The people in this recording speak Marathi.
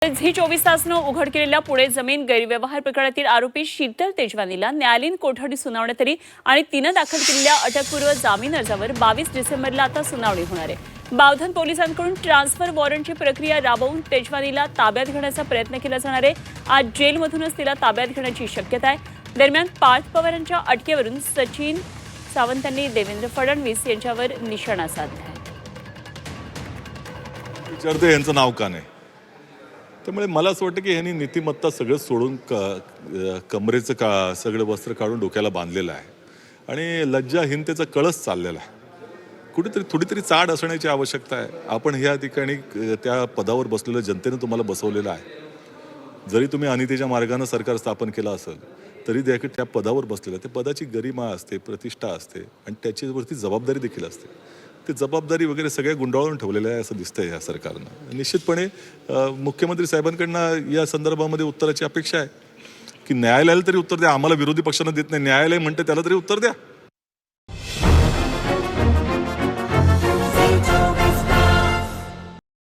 झी 24 तासनं उघड केलेल्या पुणे जमीन गैरव्यवहार प्रकरणातील आरोपी शीतल तेजवानीला न्यायालयीन कोठडी सुनावण्यात आली आणि तिनं दाखल केलेल्या अटकपूर्व जामीन अर्जावर 22 डिसेंबरला आता सुनावणी होणार आहे। बावधन पोलिसांकडून ट्रान्सफर वॉरंटची प्रक्रिया राबवून तेजवानीला ताब्यात घेण्याचा प्रयत्न केला जाणार आहे। आज जेलमधूनच तिला ताब्यात घेण्याची शक्यता आहे। दरम्यान पार्थ पवारांच्या अटकेवरून सचिन सावंतांनी देवेंद्र फडणवीस यांच्यावर निशाणा साधला आहे। विचारते यांचं नाव का नाही, त्यामुळे मला असं वाटतं की यांनी नीतिमत्ता सगळं सोडून कमरेचं सगळं वस्त्र काढून डोक्याला बांधलेलं आहे आणि लज्जाहीनतेचा कळस चाललेला आहे। कुठेतरी थोडीतरी चाड असण्याची आवश्यकता आहे। आपण ह्या ठिकाणी त्या पदावर बसलेल्या जनतेने तुम्हाला बसवलेलं आहे। जरी तुम्ही अनितीच्या मार्गाने सरकार स्थापन केलं असेल तरी त्या पदावर बसलेलं त्या पदाची गरिमा असते, प्रतिष्ठा असते आणि त्याच्यावरती जबाबदारी देखील असते। ती जबाबदारी वगैरे सगळ्या गुंडाळून ठेवलेल्या आहे असं दिसतंय या सरकारनं। निश्चितपणे मुख्यमंत्री साहेबांकडनं या संदर्भामध्ये उत्तराची अपेक्षा आहे की न्यायालयाला तरी उत्तर द्या। आम्हाला विरोधी पक्षांना देत नाही, न्यायालय म्हणते त्याला तरी उत्तर द्या।